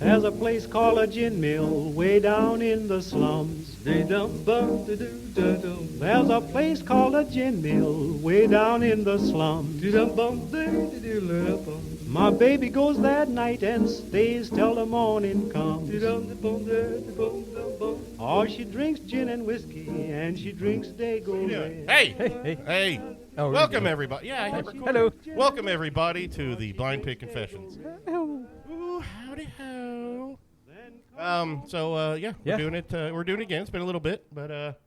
There's a place called a gin mill way down in the slums. There's a place called a gin mill way down in the slums. My baby goes that night and stays till the morning comes. Oh, she drinks gin and whiskey and she drinks Dago Red. Hey. Oh, Welcome, everybody. Yeah, I hit record. Hello. Welcome, everybody, to the Blind Pig Confessions. Hello. Ooh, howdy ho. Yeah. We're doing it. We're doing it again. It's been a little bit, but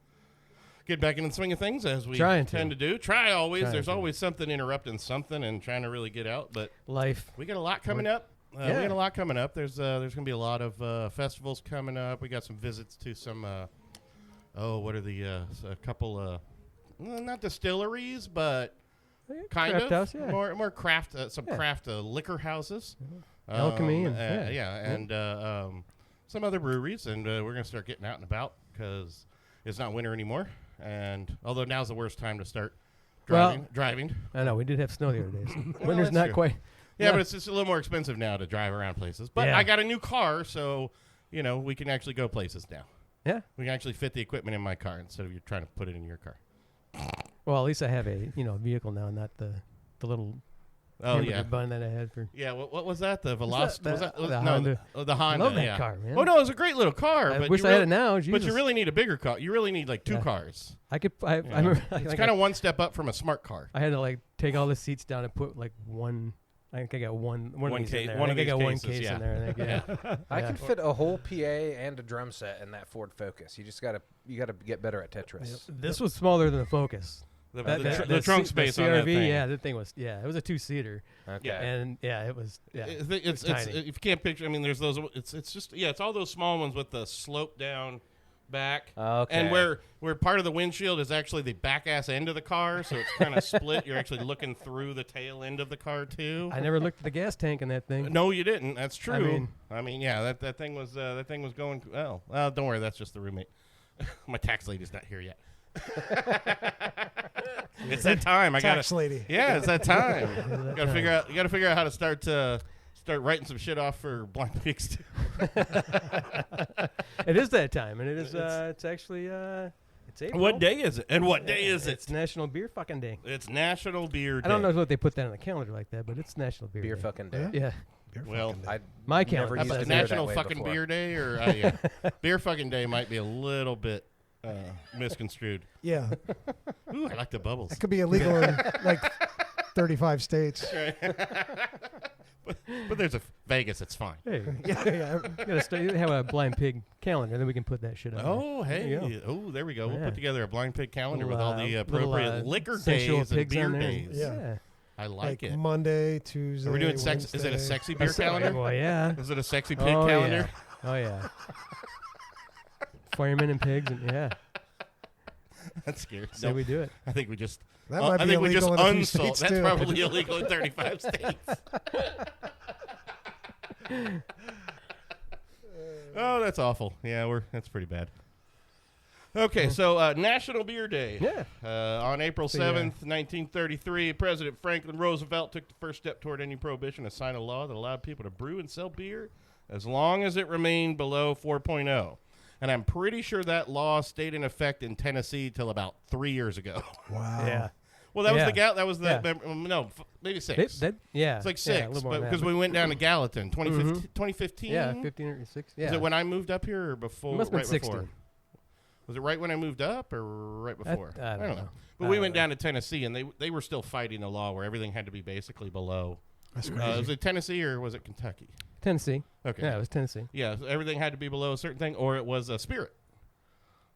get back in the swing of things as we tend to do. Try always. There's always something interrupting something and trying to really get out. But life. We got a lot coming up. We got a lot coming up. There's going to be a lot of festivals coming up. We got some visits to some. What are the a couple? Not distilleries, but kind craft of house, yeah. more craft. Some craft liquor houses. Alchemy and and some other breweries, and we're going to start getting out and about because it's not winter anymore. And although now's the worst time to start driving. I know we did have snow the other day. So Well, winter's that's not true. quite. Yeah, but it's just a little more expensive now to drive around places. But I got a new car, so we can actually go places now. Yeah. We can actually fit the equipment in my car instead of you trying to put it in your car. Well, at least I have a vehicle now, not the little hamburger bun that I had for. Yeah, what was that? The Velocity? The Honda. The Honda. I love that car, man. Oh no, it was a great little car. I but wish I had it now. Jesus. But you really need a bigger car. You really need like two cars. I remember. It's kind of one step up from a smart car. I had to take all the seats down and put one. I think I got one of these case, in there. one I of think I got these one cases, case in there. I think, I can fit a whole PA and a drum set in that Ford Focus. You just gotta get better at Tetris. This was smaller than the Focus. The trunk space the on that CRV, thing. Yeah, that thing was. Yeah, it was a 2-seater. Okay. And it was. Yeah, it's tiny. if you can't picture. I mean, there's those. It's just it's all those small ones with the slope down back. Okay. And where part of the windshield is actually the back ass end of the car, so it's kind of split. You're actually looking through the tail end of the car too. I never looked at the gas tank in that thing. No, you didn't. That's true. I mean that thing was going. Well, don't worry. That's just the roommate. My tax lady's not here yet. It's that time. Tax lady. Yeah, it's that time. You got to figure out how to start writing some shit off for blind pigs too. It is that time, and it is. It's actually. It's April. What day is it? And what day is it? It's National Beer Fucking Day. It's National Beer Day. I don't know what they put that on the calendar like that, but it's National Beer Day. Fucking Day. Yeah. Well, My calendar. Never used says to that. do National that way fucking before. Beer Day, or Beer Fucking Day might be a little bit misconstrued. Yeah. Ooh, I like the bubbles. It could be illegal in 35 states. But there's a Vegas. It's fine. Hey, Yeah. gotta have a blind pig calendar, then we can put that shit on. Oh, There hey. you Oh, there we go. We'll Yeah. put together a blind pig calendar with Little, all the little, appropriate liquor sensual days and pigs beer on there. days. Yeah. I like it. Monday, Tuesday. Are we doing sex? Is it a Wednesday. sexy beer calendar? Well, yeah. Is it a sexy pig Oh, calendar? Yeah. Oh yeah. Firemen and pigs, and yeah. That's scary. So No, we do it. I think we just. That might I be think we just illegal in a few unsold. states, That's too. probably illegal in 35 states. Oh, that's awful. Yeah, that's pretty bad. Okay, so National Beer Day. Yeah. On April 7th, 1933, President Franklin Roosevelt took the first step toward ending prohibition to sign a law that allowed people to brew and sell beer as long as it remained below 4.0. And I'm pretty sure that law stayed in effect in Tennessee till about 3 years ago. Wow. Yeah. Well, that was Yeah. that was the maybe 6. Yeah. It's like Yeah, a 6 little more than that, because we went down to Gallatin 2015. Yeah, 15 or 6. Yeah. Is it when I moved up here or before? It must have been right 16. before? Was it right when I moved up or right before? I don't know. But we went down to Tennessee, and they were still fighting the law where everything had to be basically below. That's crazy. Was it Tennessee or was it Kentucky? Tennessee. Okay. Yeah, it was Tennessee. Yeah, so everything had to be below a certain thing, or it was a spirit.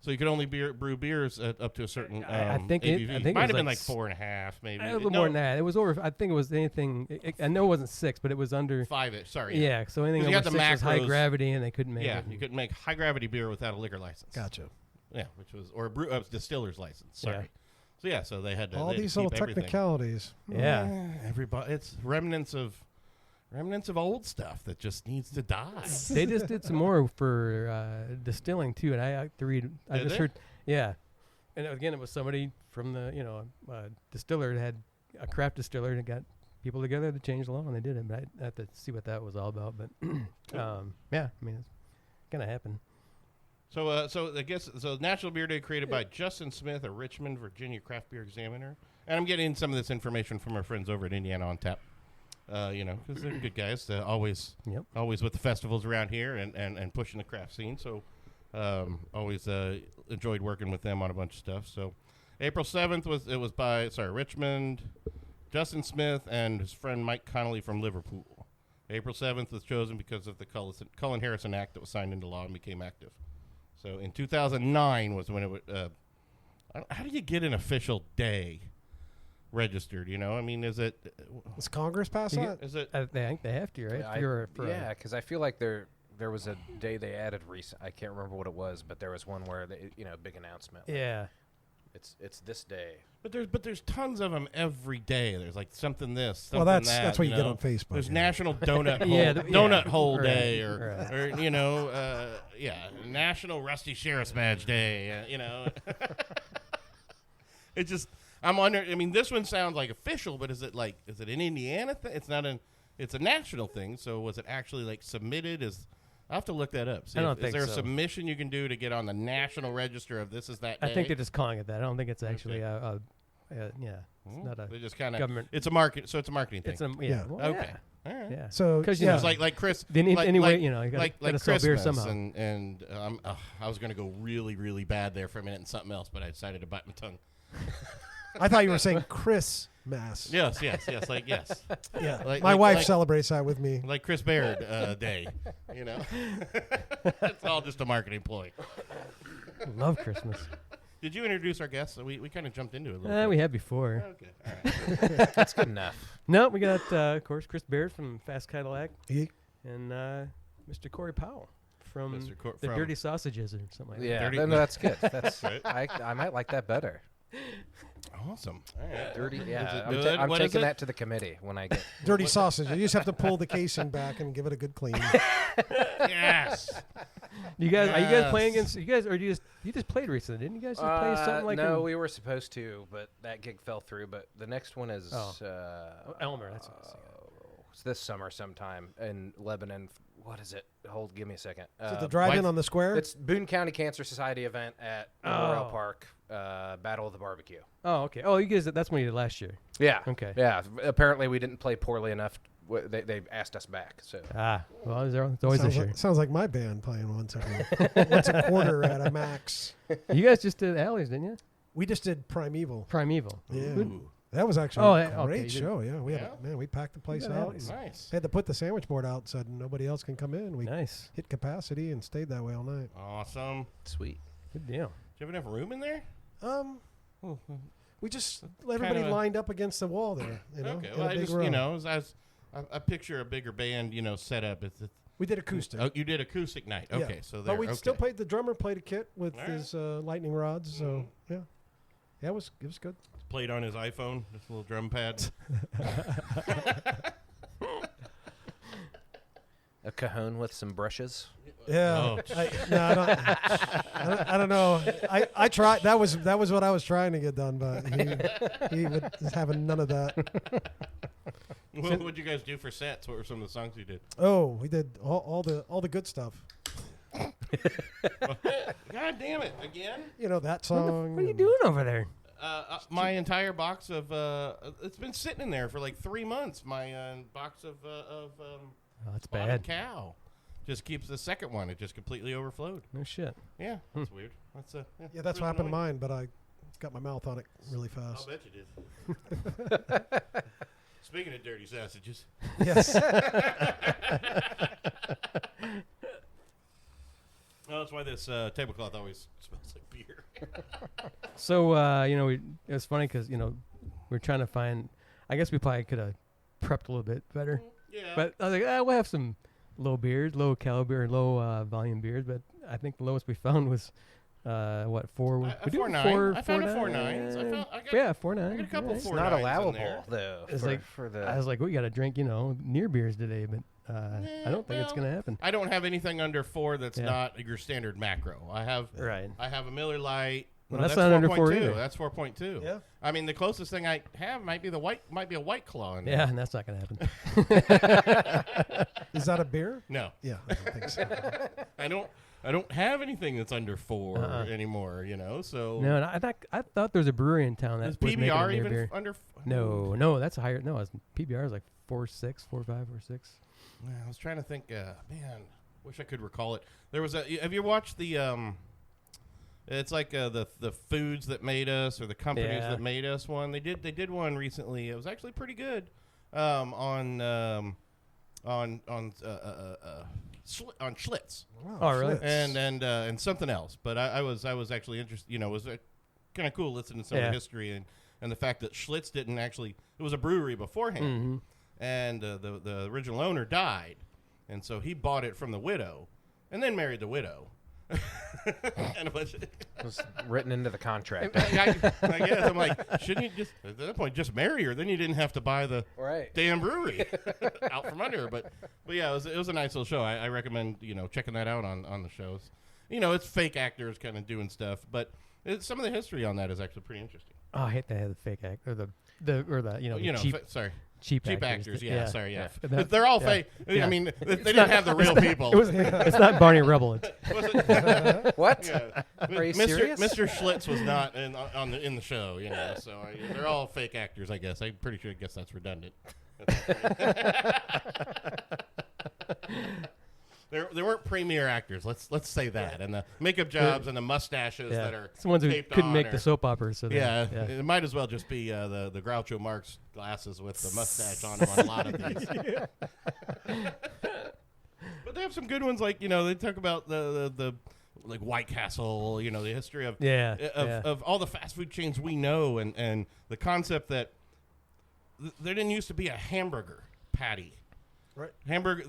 So you could only brew beers up to a certain I think it- ABV. I think it Might was have been like like 4.5, maybe. A little more than that. It was over. I think it was anything. I know it wasn't 6, but it was under. 5-ish. Sorry. Yeah. So anything 'Cause you over got 6 the was high macros. gravity, and they couldn't make Yeah, it. you couldn't make high gravity beer without a liquor license. Gotcha. Yeah, which was or a distiller's license. Sorry. Yeah. So they had to. All they had to these little keep everything. technicalities. Yeah. Everybody, it's remnants of old stuff that just needs to die. They just did some more for distilling too, and I like to read. I Did just they? heard. Yeah. And again, it was somebody from the a distiller that had a craft distiller that got people together to change the law, and they did it. But I have to see what that was all about. But yeah, I mean, it's gonna happen. So I guess National Beer Day created by Justin Smith, a Richmond, Virginia craft beer examiner, and I'm getting some of this information from our friends over at Indiana on Tap. Because they're good guys. Always with the festivals around here and pushing the craft scene. So always enjoyed working with them on a bunch of stuff. So April 7th was by Richmond, Justin Smith, and his friend Mike Connolly from Liverpool. April 7th was chosen because of the Cullen-Harrison Act that was signed into law and became active. So in 2009 was when it would. How do you get an official day registered? I mean, is it? Does Congress pass that? Is it? I think they have to, right? Yeah, because I feel like there was a day they added recent. I can't remember what it was, but there was one where big announcement. Yeah. It's this day. But there's tons of them every day. There's like something this. Something Well, that's that, what you get on Facebook. There's yeah. National Donut Hole, Donut Hole Day, or National Rusty Sheriff's Badge Day. It's just I'm wondering. I mean, this one sounds like official, but is it an Indiana thing? It's not it's a national thing. So was it actually like submitted? I'll have to look that up. I don't think is there so. a submission you can do to get on the national register of this is that day? I think they're just calling it that. I don't think it's actually it's not a they just kind of government. It's a marketing thing. It's a Yeah. Well, okay. Yeah. All right. Yeah. So because yeah. It's like Chris. Anyway, you gotta like sell beer Christmas, somehow. and I was gonna go really, really bad there for a minute and something else, but I decided to bite my tongue. I thought you were saying Chris Mass. Yes, like yes. Yeah. Like- My like- wife like- celebrates that with me. Like Chris Baird Day, It's all just a marketing ploy. Love Christmas. Did you introduce our guests? We kind of jumped into it a little bit. We have before. Okay, all right. That's good enough. No, we got of course Chris Baird from Fast Cadillac He- and Mr. Corey Powell from Mr. the Dirty Sausages or something like Yeah, Dirty- no, that's good. That's Right. I might like that better. Awesome. All right. Dirty. Is Yeah, it I'm, good? I'm What is taking it? that to the committee when I get. Dirty sausage. You just have to pull the casing back and give it a good clean. Yes. that. You guys, are you guys playing Yes. against? You guys, or you just played recently? Didn't you guys just play something like? No, we were supposed to, but that gig fell through. But the next one is Elmer. That's what I was thinking. it's this summer sometime in Lebanon. What is it? Give me a second. Is it the drive-in on the square? It's Boone County Cancer Society event at Memorial Park. Battle of the Barbecue. Oh, okay. Oh, you guys, that's what you did last year. Yeah. Okay. Yeah. Apparently, we didn't play poorly enough. They asked us back. So. Well, it's always this year. Sounds like my band playing once a quarter at a max. You guys just did Alley's, didn't you? We just did Primeval. Primeval. Yeah. Ooh. That was actually a okay, great you show. Yeah, we packed the place Yeah, out. Nice. They had to put the sandwich board out so nobody else can come in. We Nice. hit capacity and stayed that way all night. Awesome. Sweet. Good deal. Do you have enough room in there? We just everybody Kinda- lined up against the wall there. Okay. in Well, a I big just row. I picture a bigger band, set up. It's We did acoustic. oh, you did acoustic night. Yeah. Okay, so But we okay. still played. The drummer played a kit with All right. his lightning rods. So yeah, it was good. Played on his iPhone, this little drum pad. A cajon with some brushes. Yeah. Oh, I don't know. I tried. That was what I was trying to get done, but he was having none of that. What would you guys do for sets? What were some of the songs you did? Oh, we did all the good stuff. God damn it! Again? That song. What are you and- doing over there? My entire box of it's been sitting in there for like 3 months. My box of That's Spotted bad. Cow just keeps the second one. It just completely overflowed. No shit. Yeah, that's weird. That's Yeah, that's what happened to mine, but I got my mouth on it really I'll fast. bet you did. Speaking of dirty sausages, Yes. well, that's why this tablecloth always smells like beer. So it was funny because we're trying to find. I guess we probably could have prepped a little bit better. Yeah, But I was like, we'll have some low beers, low caliber, low volume beers. But I think the lowest we found was 4? A We do 4.9. I found a 4.9. 4.9s. I got 4.9. I got a couple Right. It's 4.9s not in allowable there. though. It's for, like- for the. I was like, we got to drink, near beers today, but I don't think it's well, gonna happen. I don't have anything under 4 that's Yeah. not your standard macro. I have Right. a Miller Lite, Well, that's not under 4 either. That's 4.2. Yeah. I mean, the closest thing I have might be a White Claw. In there. Yeah, and that's not going to happen. Is that a beer? No, Yeah, I don't think so. I don't have anything that's under 4 anymore. So No, and I thought there was a brewery in town that is was making a PBR near even beer. under? No, that's a higher. No, PBR is like 4.6, 4.5, or 6. I was trying to think. Man, wish I could recall it. There was a. Have you watched the? It's like the foods that made us, or the companies that made us one. They did one recently. It was actually pretty good. On Schlitz. Oh, really? Schlitz. And something else. But I was actually interested. It was kind of cool listening to some of the history and the fact that Schlitz didn't actually. It was a brewery beforehand, and the original owner died, and so he bought it from the widow, and then married the widow. And it was written into the contract. I guess I'm like, shouldn't you just at that point just marry her? Then you didn't have to buy the damn brewery out from under her. But yeah, it was a nice little show. I recommend checking that out on the shows. It's fake actors kind of doing stuff, but some of the history on that is actually pretty interesting. Oh, I hate that the fake act or the cheap. Cheap actors. Yeah. Sorry. Yeah. That- They're all fake. Yeah. I mean, they didn't have the real people. It's not Barney Rubble. What? Yeah. Are you Mr. serious? Mr. Schlitz was not in the show, so they're all fake actors, I guess. I'm pretty sure. I guess that's redundant. They weren't premier actrouls. Let's say that. And the makeup jobs and the mustaches that are it's the ones who taped couldn't on make or- the soap operas. So It might as well just be the Groucho Marx glasses with the mustache on them on a lot of these. But they have some good ones, like they talk about the like White Castle, the history of of all the fast food chains we know, and the concept that there didn't used to be a hamburger patty. Right. Hamburger.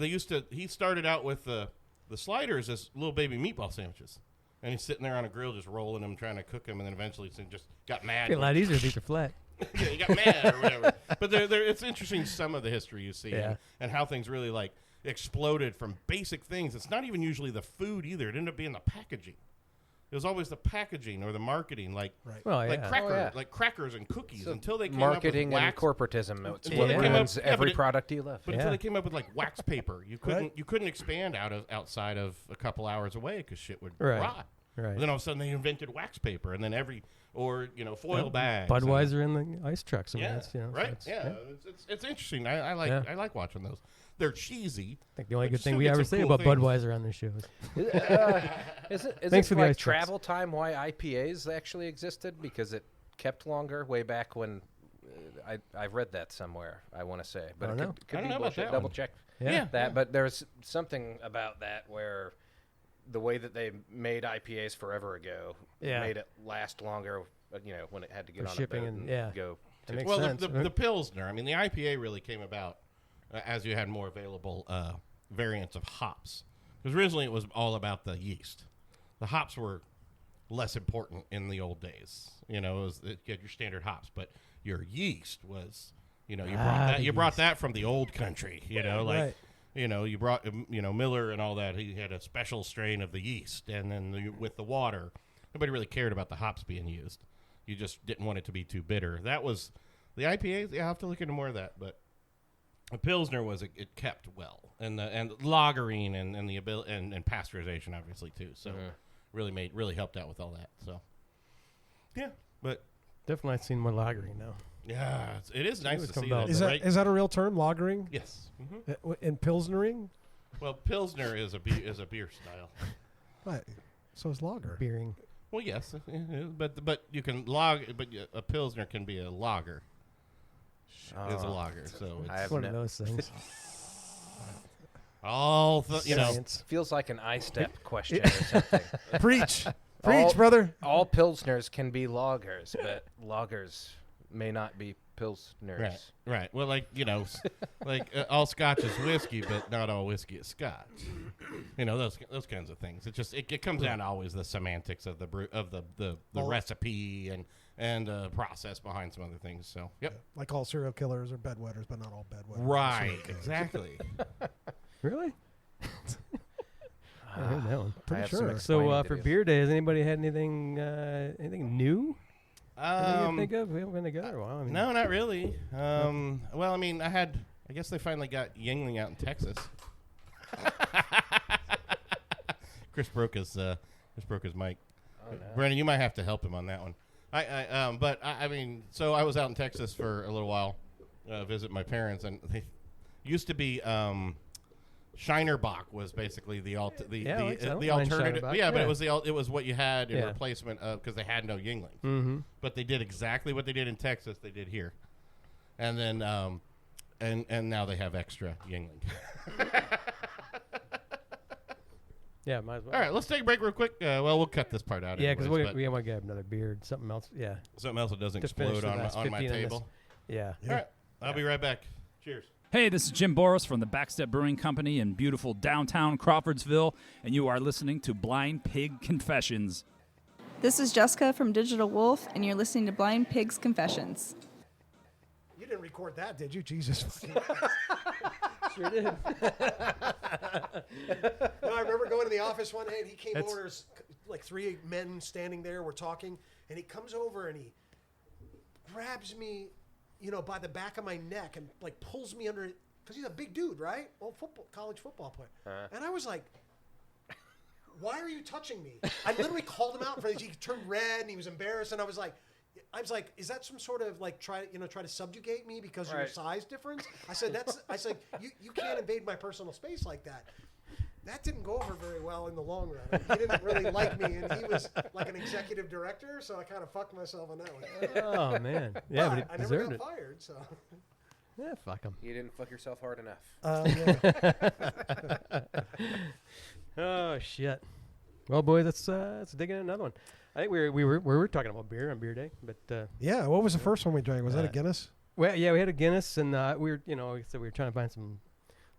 He started out with the sliders as little baby meatball sandwiches, and he's sitting there on a grill just rolling them, trying to cook them, and then eventually just got mad. It'd be a lot easier if these are flat. Yeah, he got mad or whatever. But it's interesting some of the history you see and how things really like exploded from basic things. It's not even usually the food either. It ended up being the packaging. It was always the packaging or the marketing, like crackers and cookies, until they came marketing up with and corporatism. It's Until what they came ruins up- every but it- product you love. But until they came up with like wax paper, you couldn't expand outside of a couple hours away because shit would rot. Right. And then all of a sudden they invented wax paper, and then foil bags. Budweiser in the ice trucks. I mean, Yeah, that's, right. It's interesting. I like watching those. They're cheesy. I think the only but good you thing still we get ever some say cool about things. Budweiser on this show is Is Thanks it for the like ice trucks. travel time why IPAs actually existed? Because it kept longer way back when I read that somewhere, I want to say. But I it don't know. could I don't be know about bullshit. that Double one. check Yeah. that. But there's something about that where the way that they made IPAs forever ago made it last longer, when it had to get For on shipping a boat and go. That makes Well, sense. the Pilsner. I mean, the IPA really came about as you had more available variants of hops. Because originally it was all about the yeast. The hops were less important in the old days. You had your standard hops, but your yeast was, you brought that from the old country. Right. You brought Miller and all that. He had a special strain of the yeast, and then with the water, nobody really cared about the hops being used. You just didn't want it to be too bitter. That was the IPAs. Yeah, I'll have to look into more of that, but. The Pilsner it kept well, and lagering and the ability and pasteurization obviously too. So really helped out with all that. So yeah, but Definitely seen more lagering now. yeah, it is nice would to come see back. that. Is that a real term, lagering? Yes. And pilsnering? Well, Pilsner is a beer style. Right. So is lager. Beering. Well, yes, but you can a Pilsner can be a lager. Is a lager, so I it's have One of those things. all Science. Feels like an I-step question or something. Preach. All- Preach, brother. All pilsners can be lagers, but lagers may not be pilsners. Right. Well, all Scotch is whiskey, but not all whiskey is Scotch. Those kinds of things. It comes down to always the semantics of the brew, of the recipe and process behind some other things. So yep. Like all serial killers are bedwetters, but not all bedwetters. are Right. serial killers. Exactly. Really? I heard that one. Pretty have some sure. explaining So to for do. beer day, has anybody had anything new? Anything you think of? We haven't been together a while. I mean, No, not really. Well, I mean, I guess they finally got Yingling out in Texas. Chris broke his mic. Oh, no. Brandon, you might have to help him on that one. I mean, so I was out in Texas for a little while, visit my parents, and they used to be Shinerbach was basically the I like that. the Wine alternative. Shinerbach, Yeah, but yeah. it was what you had in Yeah. replacement of because they had no Yingling. Mm-hmm. But they did exactly what they did in Texas. They did here, and then and now they have extra Yingling. Yeah, might as well. All right, let's take a break real quick. Well, we'll cut this part out. Yeah, because anyways, we want to get another beer, something else. Yeah, but something else that doesn't to finish explode the last on my 15 on this. table. Yeah. All right, I'll be right back. Cheers. Hey, this is Jim Boris from the Backstep Brewing Company in beautiful downtown Crawfordsville, and you are listening to Blind Pig Confessions. This is Jessica from Digital Wolf, and you're listening to Blind Pig's Confessions. You didn't record that, did you? Jesus. Sure did. No, I remember going to the office one day, and he came over. There's like three men standing there. We're talking, and he comes over and he grabs me, by the back of my neck and like pulls me under, because he's a big dude, right? Old college football player. And I was like, "Why are you touching me?" I literally called him out for this. He turned red and he was embarrassed, and I was like, "Is that some sort of like try to subjugate me because of your size difference?" I said, "You can't invade my personal space like that." That didn't go over very well in the long run. I mean, he didn't really like me, and he was like an executive director, so I kind of fucked myself on that one. Oh man. Yeah, but he I never deserved got it. fired, so. Yeah, fuck him. You didn't fuck yourself hard enough. Yeah. Oh shit. Well, boys, let's dig in another one. I think we were talking about beer on beer day, but Yeah, what was the first one we drank? Was that a Guinness? well, yeah, we had a Guinness, and we were, like I said, we were trying to find some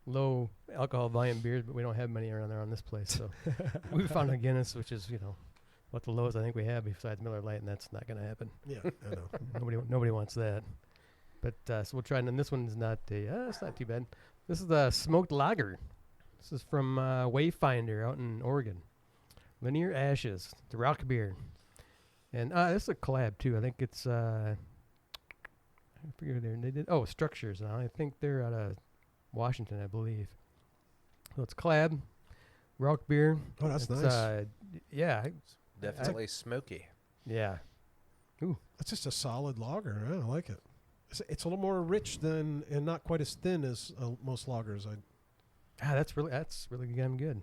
low alcohol volume beers, but we don't have many around there on this place. So we found a Guinness, which is what the lowest I think we have besides Miller Lite, and that's not going to happen. Yeah, I know. Nobody wants that. But so we'll try, and this one's not it's not too bad. This is the smoked lager. This is from Wayfinder out in Oregon. Linear Ashes, the rock beer, and this is a collab too. I think it's I forget who they did. Oh, Structures. Now I think they're out of Washington, I believe. So it's collab, rock beer. Oh, that's It's, nice. Yeah, Definitely smoky. yeah. That's just a solid lager. Yeah, I like it. It's a little more rich and not quite as thin as most lagers. That's really damn good.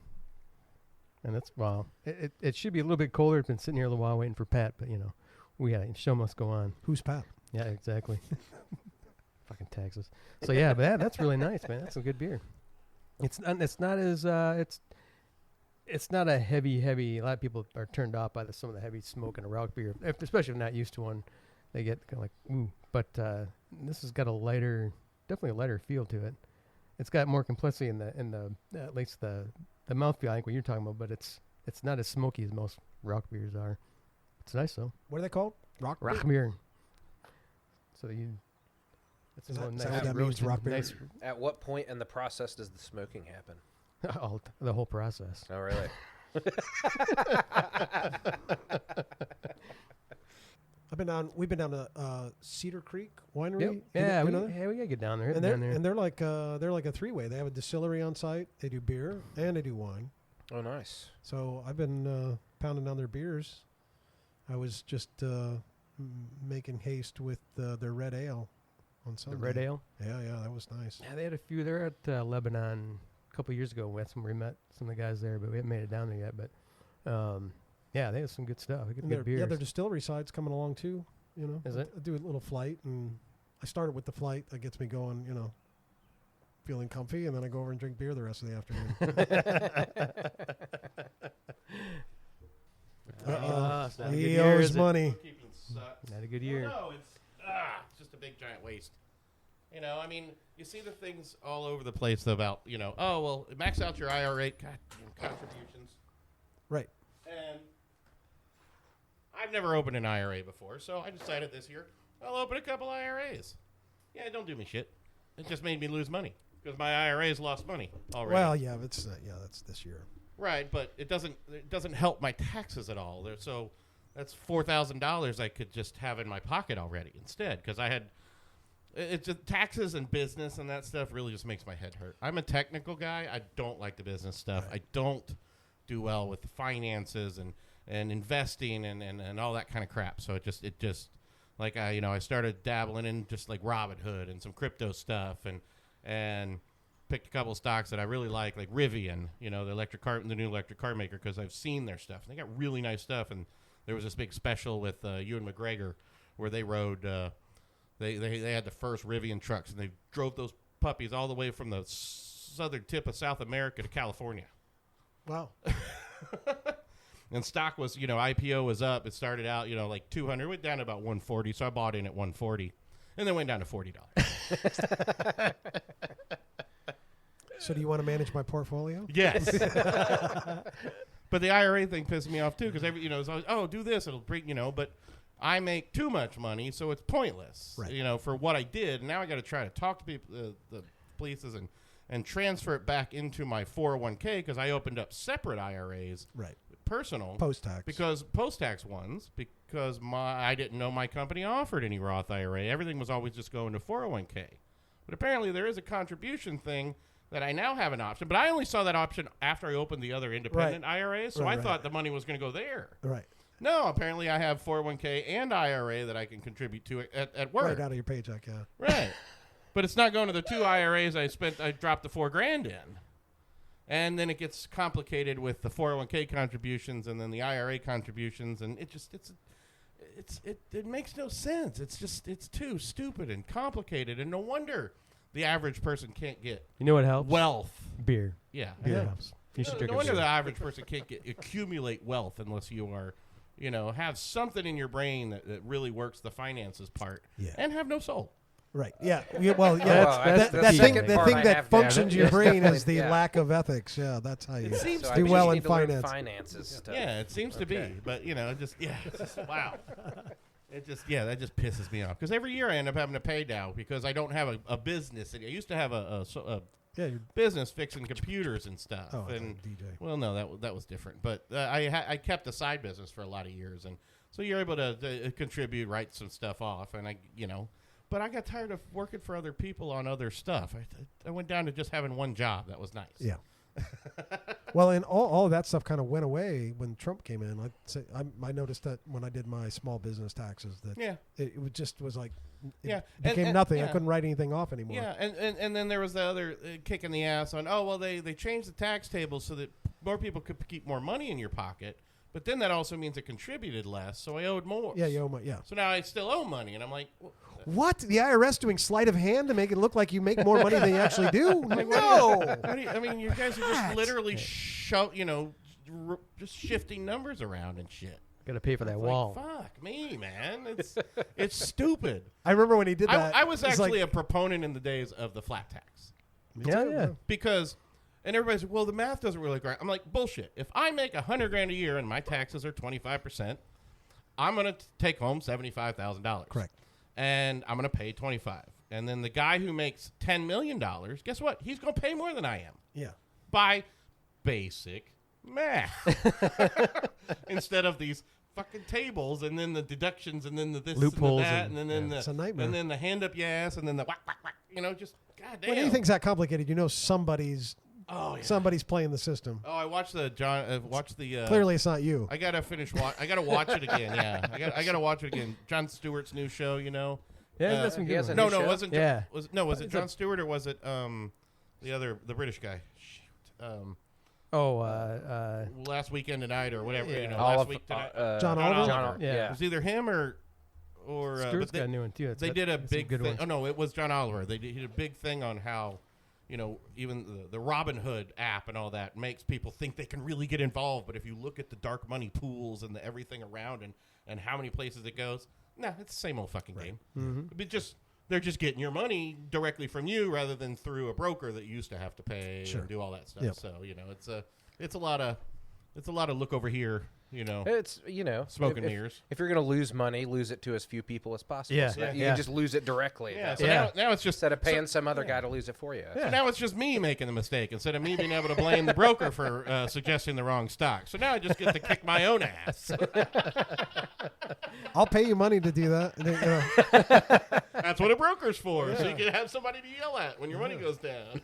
And that's it should be a little bit colder. It's been sitting here a little while waiting for Pat, but show must go on. Who's Pat? Yeah, exactly. Fucking Texas. So yeah, but that's really nice, man. That's some good beer. It's not as it's not a heavy. A lot of people are turned off by some of the heavy smoke in a rock beer, especially if they're not used to one. They get kind of like ooh. But this has got definitely a lighter feel to it. It's got more complexity in the at least the mouthfeel. I think what you're talking about, but it's not as smoky as most rock beers are. It's nice though. What are they called? Rock beer. So it's Is a little that nice what that means, roasted, rock beer? nice At what point in the process does the smoking happen? the whole process. Oh, really? We've been down to Cedar Creek Winery. Yep. You Yeah, know that? we gotta get down there. And they're like a three-way. They have a distillery on site. They do beer and they do wine. Oh, nice. So I've been pounding down their beers. I was just making haste with their red ale on Sunday. The red ale. Yeah, that was nice. Yeah, they had a few. They were at Lebanon a couple of years ago. We met some of the guys there, but we haven't made it down there yet. But yeah, they have some good stuff. Good beers. Yeah, their distillery side's coming along too. Is it? I do a little flight, and I started with the flight. That gets me going. Feeling comfy, and then I go over and drink beer the rest of the afternoon. It's not a good He year, owes is it? money. Bookkeeping sucks. Not a good year. No, it's just a big giant waste. I mean, you see the things all over the place about, oh, well, max out your IRA, goddamn contributions. Right. And I've never opened an IRA before, so I decided this year I'll open a couple IRAs. Yeah, don't do me shit. It just made me lose money because my IRA's lost money already. Well, yeah, that's this year. Right, but it doesn't help my taxes at all. So that's $4,000 I could just have in my pocket already instead, because I had it's just taxes and business and that stuff really just makes my head hurt. I'm a technical guy. I don't like the business stuff. Right. I don't do well with the finances and investing and all that kind of crap. So it just like I started dabbling in just like Robinhood and some crypto stuff and picked a couple of stocks that I really like Rivian, the the new electric car maker, because I've seen their stuff. They got really nice stuff, and there was this big special with Ewan McGregor where they rode. They had the first Rivian trucks, and they drove those puppies all the way from the southern tip of South America to California. Wow. And stock was, IPO was up. It started out, like 200, went down to about 140. So I bought in at 140, and then went down to $40. So do you want to manage my portfolio? Yes. But the IRA thing pissed me off too, because it's always, do this, it'll bring, but I make too much money, so it's pointless, right. For what I did. And now I got to try to talk to people, the places, and transfer it back into my 401k, because I opened up separate IRAs, right, personal post-tax, because post-tax ones, because I didn't know my company offered any Roth IRA. Everything was always just going to 401k. But apparently there is a contribution thing that I now have an option, but I only saw that option after I opened the other independent IRAs, so I thought the money was going to go there. Right. No, apparently I have 401k and IRA that I can contribute to at work. Right out of your paycheck, yeah. Right. But it's not going to the two IRAs I dropped the $4,000 in. And then it gets complicated with the 401k contributions and then the IRA contributions, and it makes no sense. It's too stupid and complicated, and no wonder the average person can't get what helps? wealth. Beer. Yeah. Beer helps. You should drink No a wonder beer. the average person can't accumulate wealth unless you are, have something in your brain that really works the finances part, and have no soul. Right. Yeah. Well, yeah. That's that the thing thing. that functions your brain is the Yeah. lack of ethics. Yeah, that's how you It seems So to do be. well in need to learn finance. finances stuff. Yeah, it seems to be, but it's just wow. It just that just pisses me off, because every year I end up having to pay now because I don't have a business. I used to have a business fixing computers and stuff. Oh, and DJ. Well, no, that was different. But I kept a side business for a lot of years, and so you're able to contribute, write some stuff off, and But I got tired of working for other people on other stuff. I went down to just having one job. That was nice. Yeah. Well, and all of that stuff kind of went away when Trump came in. I noticed that when I did my small business taxes, that it was like it became nothing. I couldn't write anything off anymore. Yeah, and then there was the other kick in the ass on, they changed the tax table so that more people could keep more money in your pocket. But then that also means it contributed less, so I owed more. Yeah, you owe money. Yeah. So now I still owe money, and I'm like, what? The IRS doing sleight of hand to make it look like you make more money than you actually do? No. You guys are just literally just shifting numbers around and shit. Got to pay for that wall. Fuck me, man. It's stupid. I remember when he did that. I was actually a proponent in the days of the flat tax. Yeah. Because, and everybody's like, well, the math doesn't really grind. I'm like, bullshit. If I make $100,000 a year and my taxes are 25%, I'm going to take home $75,000. Correct. And I'm going to pay $25,000. And then the guy who makes $10 million, guess what? He's going to pay more than I am. Yeah. By basic math. Instead of these fucking tables and then the deductions and then the this loopholes and the that and then it's a nightmare. and then the hand up your ass and then the whack whack whack. Just goddamn. When anything's that complicated, somebody's playing the system. Oh, I watched the Clearly, it's not you. I gotta finish. I gotta watch it again. Yeah, I gotta watch it again. Jon Stewart's new show. Yeah, that's been good. No, it wasn't. Yeah. Was it Jon Stewart or was it the British guy? Shoot. Last Weekend Tonight or whatever. Last Week Tonight. John Oliver. Yeah. It was either him or. Stewart's got a new one too. They did a big good thing. one. Oh no, it was John Oliver. They did a big thing on how, even the Robinhood app and all that makes people think they can really get involved. But if you look at the dark money pools and everything around and how many places it goes, it's the same old fucking game. Mm-hmm. They're just getting your money directly from you rather than through a broker that you used to have to pay and do all that stuff. Yep. So it's a lot of look over here you know, It's smoke and if, mirrors. If you're going to lose money, lose it to as few people as possible. Yeah. So that you Yeah. can just lose it directly. Yeah. That's So Yeah. now it's just instead of paying some other guy to lose it for you. So now it's just me making the mistake instead of me being able to blame the broker for suggesting the wrong stock. So now I just get to kick my own ass. I'll pay you money to do that. And then, you know, That's what a broker's for, so you can have somebody to yell at when your money goes down.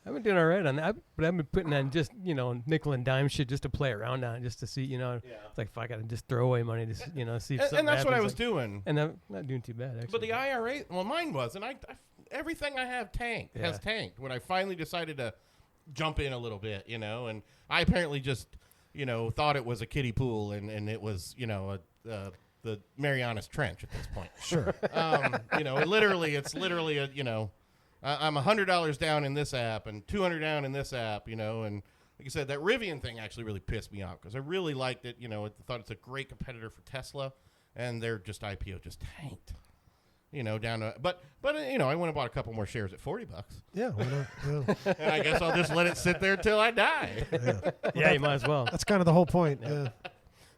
I've been doing all right on that, but I've been putting on just nickel and dime shit just to play around on, just to see it's like if I got to just throw away money to see if something And that's what I happens, was doing. and I'm not doing too bad actually. But the IRA, well, mine wasn't. Everything I have has tanked when I finally decided to jump in a little bit, and I apparently just, thought it was a kiddie pool and it was, the Marianas Trench at this point. sure. It's literally a, I'm $100 down in this app and $200 down in this app, and like I said, that Rivian thing actually really pissed me off because I really liked it. I thought it's a great competitor for Tesla, and their IPO just tanked. Down to, but I went and bought a couple more shares at $40. Yeah. Why not? Yeah. And I guess I'll just let it sit there till I die. yeah, you might as well. That's kind of the whole point. Yeah.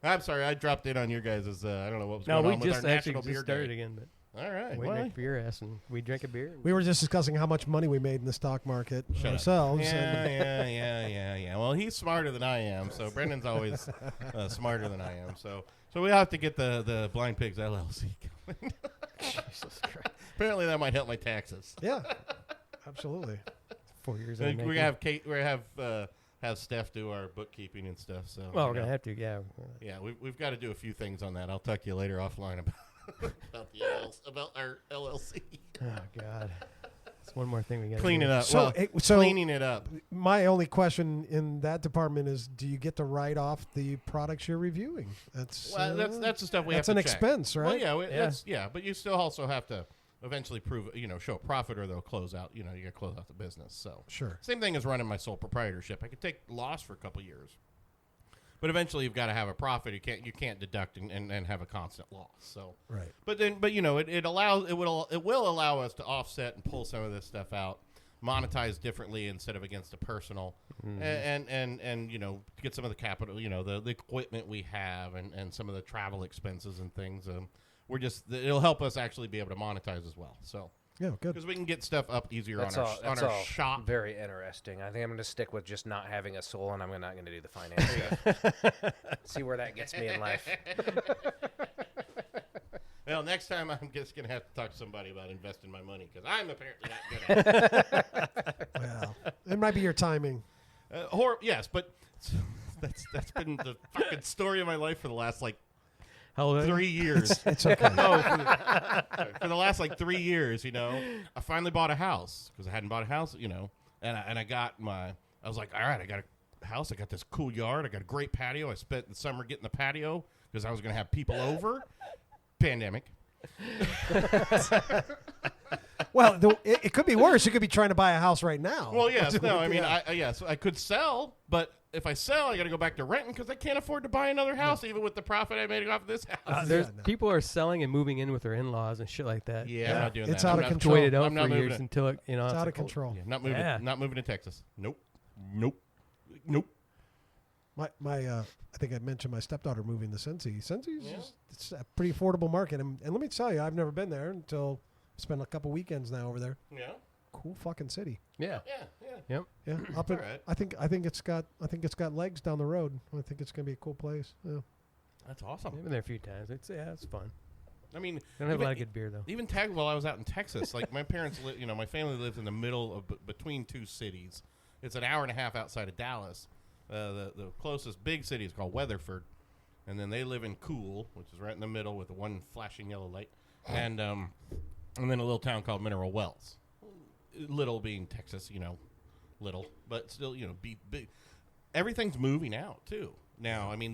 I'm sorry, I dropped in on your guys' I don't know what was No, going we on with just our actually National Beer just started Day. again, but All right, we well, drink beer ass and we drink a beer. We were just discussing how much money we made in the stock market ourselves. Yeah. Well, he's smarter than I am, so Brendan's always smarter than I am. So we have to get the Blind Pigs LLC going. Jesus Christ. Apparently, that might help my taxes. Yeah, absolutely. 4 years. We're gonna have Kate. We're gonna have Steph do our bookkeeping and stuff. So Well, we're gonna have to. Yeah. Yeah, we've got to do a few things on that. I'll talk to you later offline about our LLC. Oh God. That's one more thing we got to Clean it up. So, Well, so cleaning it up. my only question in that department is: do you get to write off the products you're reviewing? That's That's the stuff we have that's to an check. expense, right? Well, but you still also have to eventually prove, show a profit or they'll close out. You got to close out the business. So Sure. same thing as running my sole proprietorship. I could take loss for a couple years, but eventually you've got to have a profit. You can't deduct and have a constant loss. So Right. But it will allow us to offset and pull some of this stuff out, monetize differently instead of against the personal, and get some of the capital, the equipment we have and some of the travel expenses and things. It'll help us actually be able to monetize as well. So Yeah, good. because we can get stuff up easier That's on all, our shop. Very interesting. I think I'm going to stick with just not having a soul, and I'm not going to do the finance stuff. See where that gets me in life. Well, next time I'm just going to have to talk to somebody about investing my money because I'm apparently not good at it. Well, it might be your timing. Yes, but that's been the fucking story of my life for the last How old are you? 3 years. It's okay. No, for the last 3 years, I finally bought a house because I hadn't bought a house, and I was like, all right, I got a house. I got this cool yard. I got a great patio. I spent the summer getting the patio because I was going to have people over. Pandemic. Well, it could be worse. You could be trying to buy a house right now. Well, yes. No, I mean, I could sell, but if I sell, I got to go back to renting because I can't afford to buy another house, even with the profit I made off of this house. People are selling and moving in with their in-laws and shit like that. Yeah, I'm not doing It's that. out I'm of not- control. Waited out I'm not for moving years it. until it's out of like, control. Yeah, not moving. Yeah. Not moving to Texas. Nope. My I think I mentioned my stepdaughter moving to Cincy. Cincy's it's a pretty affordable market, and let me tell you, I've never been there until spent a couple weekends now over there. Yeah. Cool fucking city. Yeah. Yeah. Yeah, All right. I think it's got legs down the road. I think it's gonna be a cool place. Yeah. That's awesome. I've been there a few times. It's fun. I mean, They don't have a lot of good beer though. Even while I was out in Texas, my parents, my family lives in the middle of between two cities. It's an hour and a half outside of Dallas. The closest big city is called Weatherford, and then they live in Cool, which is right in the middle with the one flashing yellow light, and then a little town called Mineral Wells. Little being Texas, little, but still, big. Everything's moving out too now. I mean,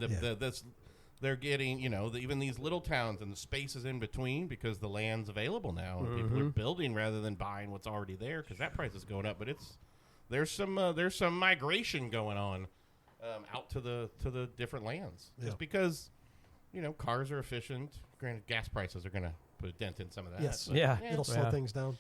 they're getting, even these little towns and the spaces in between because the land's available now and people are building rather than buying what's already there because that price is going up. But there's some migration going on out to the different lands just because cars are efficient. Granted, gas prices are going to put a dent in some of that. Yes. but- Yeah. It'll slow things down.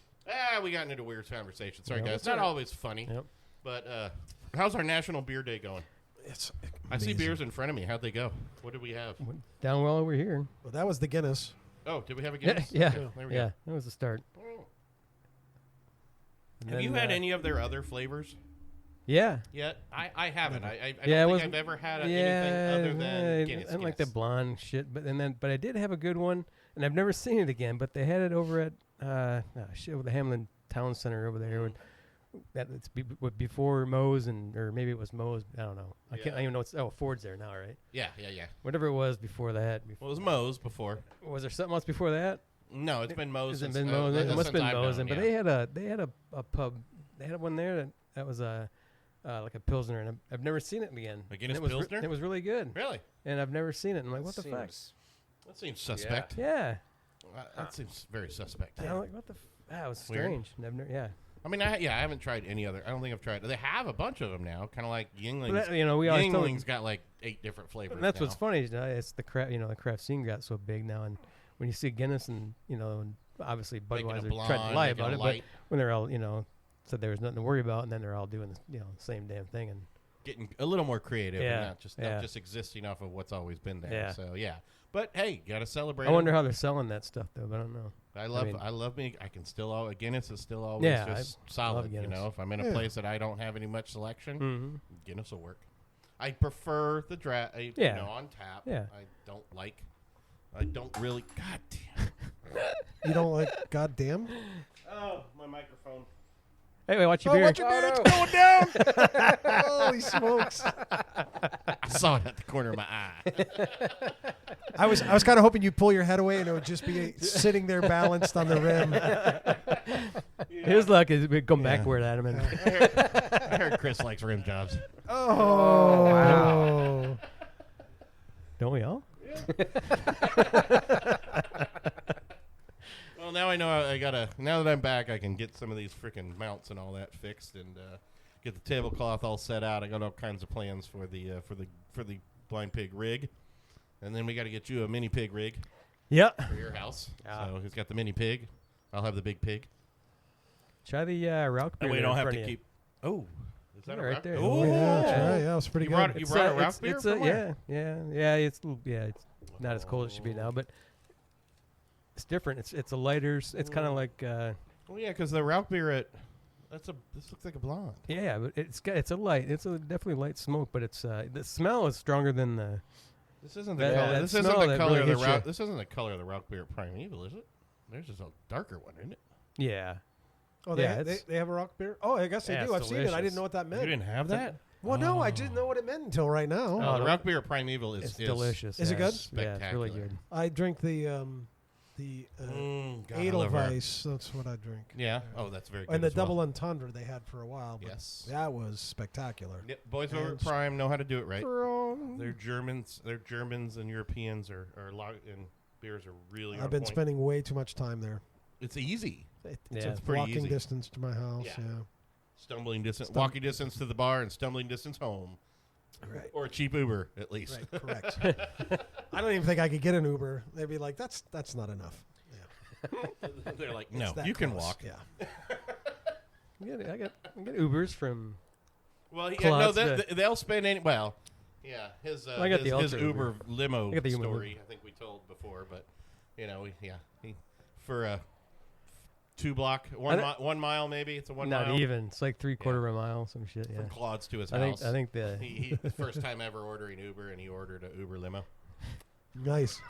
we got into a weird conversation. Sorry, Yeah, guys. that's It's not all right. always funny. Yep. But how's our National Beer Day going? It's I see amazing. beers in front of me. How'd they go? What did we have? Down well over here. Well, that was the Guinness. Oh, did we have a Yeah, Guinness? yeah, Okay, there we yeah. That was the start. go. And Have you then, had any of their other flavors Yeah. yet? I haven't. I don't Yeah, it think was- I've ever had Yeah, anything other than I Guinness. don't like the blonde shit, but I did have a good one, and I've never seen it again. But they had it over at with the Hamlin Town Center over there. It's before Moe's or maybe it was Moe's. I don't know. I can't even know. Ford's there now, right? Yeah. Whatever it was before that. Well, it was Moe's before. Was there something else before that? No, it's been Moe's. Has it since- been Moe's? It must have been since I've Moe's. known, But yeah. they had a pub. They had one there that was like a Pilsner, and I've never seen it again. A Guinness And it was Pilsner? it was really good, Really? and I've never seen it. And I'm like, what the fuck? That seems suspect. Yeah. That seems very suspect. And I'm like, what the? That was Weird. strange. Never. Yeah. I mean, I haven't tried any other. I don't think I've tried. They have a bunch of them now, kind of like Yingling's. But we always told. Yingling's got like 8 different flavors. And that's now. what's funny. It's the craft. The craft scene got so big now, and when you see Guinness and and obviously Making a Budweiser blonde, tried to lie making about a it, light. but when they're all said there was nothing to worry about, and then they're all doing the same damn thing, and Getting a little more creative, Yeah, and not just existing off of what's always been there. Yeah. So yeah, but hey, gotta celebrate. I wonder how they're selling that stuff though. But I don't know. I love me. I can still Guinness is still always Yeah, just I solid. love Guinness. If I'm in a place that I don't have any much selection, Mm-hmm. Guinness will work. I prefer the draft. Yeah. On tap. Yeah. I don't really. God damn. You don't like goddamn? Oh, my microphone. Hey, watch your beer. Watch your beer. It's going down. Holy smokes. I saw it at the corner of my eye. I was kind of hoping you'd pull your head away and it would just be sitting there balanced on the rim. His luck is we come backward at him. And I heard Chris likes rim jobs. Oh, wow. don't we all? Well, now I know I gotta. Now that I'm back, I can get some of these freaking mounts and all that fixed, and get the tablecloth all set out. I got all kinds of plans for the blind pig rig, and then we got to get you a mini pig rig Yeah. for your house. Ah. So he's got the mini pig. I'll have the big pig. Try the Rauch beer. And we there don't in have front to of you. keep. Oh, is that Yeah, a right Rauch? there. Oh, Yeah, that's right. Yeah, it was pretty You good. brought it. You brought a Rauch beer It's from where? yeah. It's not as cold as it should be now, but it's different. It's a lighter. It's kind of like Well, yeah, because the Rauch beer this looks like a blonde. yeah, but it's a light. It's a definitely light smoke, but it's the smell is stronger than the. This isn't the That- color. that This isn't smell the that color really of the hits Rauch. you. This isn't the color of the Rauch beer Primeval, is it? There's just a darker one, isn't it? Yeah. Oh, Yeah, they have a rock beer? Oh, I guess they Yeah, do. it's I've seen it. I delicious. didn't know what that meant. You didn't have that? Well, no, I didn't know what it meant until right now. Oh, the Rauch beer Primeval is It's delicious. Is it yeah. good? Yeah, it's really Spectacular. good. I drink the God, I love her. Edelweiss. That's what I drink. Yeah. Oh, that's very good. And the as well. double entendre they had for a while. But Yes. that was spectacular. Yep, boys over at And Prime know how to do it right. Strong. They're Germans. They're Germans and Europeans and beers are really. I've on been point. spending way too much time there. It's easy. It's Yeah. a It's pretty walking easy. distance to my house. Yeah. Yeah. Stumbling distance, walking distance to the bar, and stumbling distance home, Right. or a cheap Uber at least. Right. Correct. I don't even think I could get an Uber. They'd be like, "That's not enough." Yeah. They're like, It's no, that you can close. walk. Yeah. I got Ubers from. Well, yeah, Klotz, no, they'll spend any. Well, yeah, his I got the his Ultra Uber limo I got the Uber story. limo. I think we told before, but for a 2 block, 1 mile maybe. It's a 1 Not mile. even. It's like 3/4 of a mile, some shit. Yeah. From Claude's to his I house. think the he first time ever ordering Uber, and he ordered a Uber limo. Nice.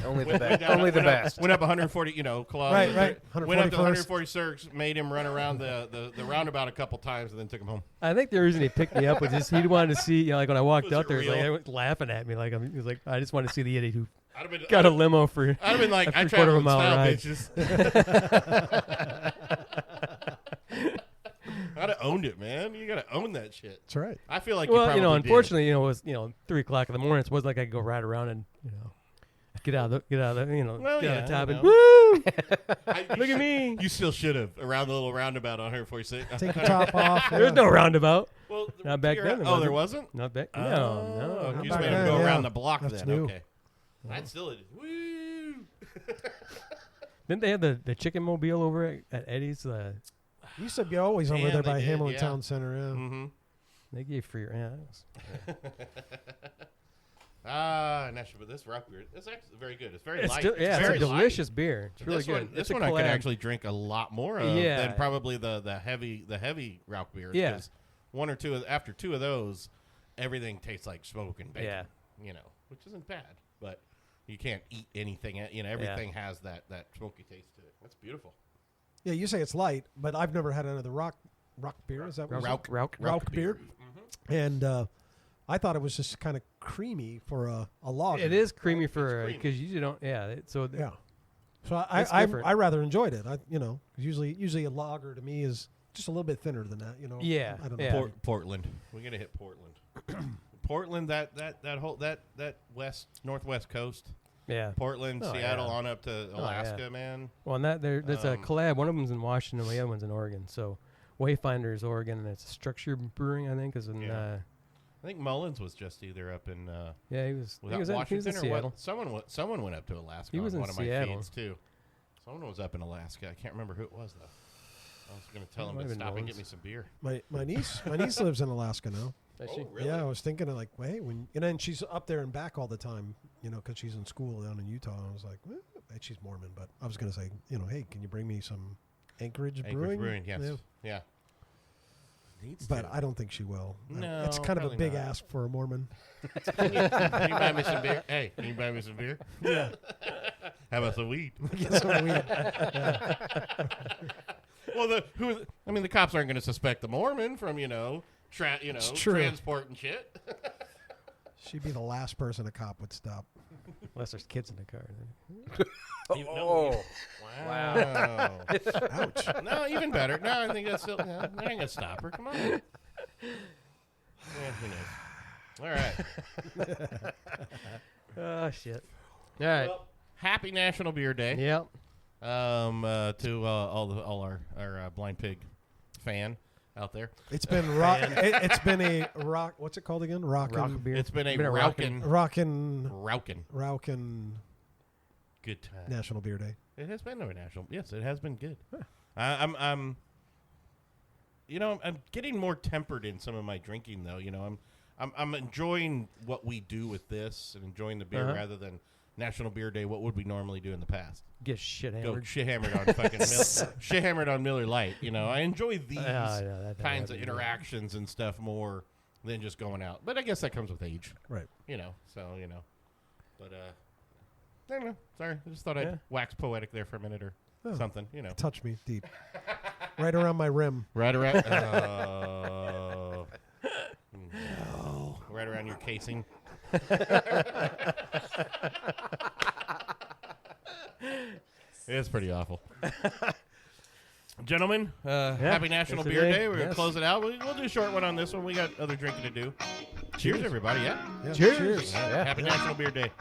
Only the Went best. down- Only the went up- best. Went up 140. Claude. Right. Went up to 141st. 140 circs, made him run around the roundabout a couple times, and then took him home. I think the reason he picked me up was just he wanted to see. Like when I walked Was out it there, he was real? like laughing at me. Like he was like, I just want to see the idiot who I'd have been, got a limo for. I'd have been like, a I 3/4 travel of a in mile style, ride. bitches. I'd have owned it, man. You gotta own that shit. That's right. I feel like Well, you probably unfortunately, it was 3:00 in the morning. It was like I could go ride around and get out of the Well, get yeah, out of the top you and know. woo. did. Look at me. You still should have around the little roundabout on 146. Take your top off. There's no roundabout. Well, Not back you're then, right. there there wasn't. wasn't. Not back. Oh, No. You just back made him then, go yeah. around the block That's then. new. Okay. I'd still woo. Didn't they have the chicken mobile over at Eddie's? You used to be always over Damn, there they by did, Hamlin yeah. Town Center. Yeah. Mm-hmm. They gave free. Yeah. National, but this rock beer, it's actually very good. It's very It's light. it's very a delicious beer. It's really this good. This It's a one I could collab. actually drink a lot more of than probably the heavy rock beers. Yeah. 'Cause one or two after two of those, everything tastes like smoke and bacon. Yeah. Which isn't bad, but you can't eat anything. Everything has that smoky taste to it. That's beautiful. Yeah, you say it's light, but I've never had another rock beer. Is that what it's called? Rauch beer. Mm-hmm. And I thought it was just kind of creamy for a lager. It is creamy for because you don't. Yeah. So Yeah. So It's I different. rather enjoyed it. Usually a lager to me is just a little bit thinner than that. Yeah, I don't know. yeah. Portland. We're gonna hit Portland. Portland. That whole northwest coast. Yeah. Portland, Oh, Seattle, yeah. on up to Alaska, man. Well, and there's a collab. One of them's in Washington, the other one's in Oregon. So Wayfinder is Oregon, and it's Structure Brewing, I think, is in. Yeah. I think Mullins was just either up in. He was Was that in Washington or Seattle. what? Someone went up to Alaska. He was on in one of my Seattle. feeds too. Someone was up in Alaska. I can't remember who it was though. I was going to tell It him might to have been stop and Mullins. get me some beer. My niece lives in Alaska now. Does she? Really? Yeah, I was thinking of like, wait, and she's up there and back all the time, because she's in school down in Utah. And I was like, well, and she's Mormon, but I was going to say, hey, can you bring me some Anchorage Brewing? Yes. Yeah. Yeah. Needs But to. I don't think she will. No, it's kind of a probably big not. ask for a Mormon. Can you buy me some beer? Hey, can you buy me some beer? Yeah. How about some weed? Get some weed. Well, the cops aren't going to suspect the Mormon from It's true. transporting shit. She'd be the last person a cop would stop. Unless there's kids in the car. Wow. Ouch. No, even better. No, I think that's still. No, I ain't gonna stop her. Come on. Yeah, who knows? All right. Oh shit! All right. Well, happy National Beer Day. Yep. To all our Blind Pig fan out there. It's been rock. It's been a rock. What's it called again? Rock beer. It's been a rockin'. rockin' good time. National Beer Day. It has been a national. Yes, it has been good. I'm getting more tempered in some of my drinking though. I'm enjoying what we do with this and enjoying the beer rather than National Beer Day. What would we normally do in the past? Get shit Go hammered. shit hammered on fucking shit hammered on Miller Lite. I enjoy these that kinds of happens. interactions and stuff more than just going out. But I guess that comes with age. Right. But I don't know. Sorry, I just thought I'd wax poetic there for a minute or something. Touch me deep. Right around my rim. Right around. No. Right around your casing. It's pretty awful. Gentlemen, happy National it's a Beer day. Day. We're going to Yes. close it out. We'll do a short one on this one. We got other drinking to do. Cheers, everybody. Yeah. Yeah, Cheers. Happy National Beer Day.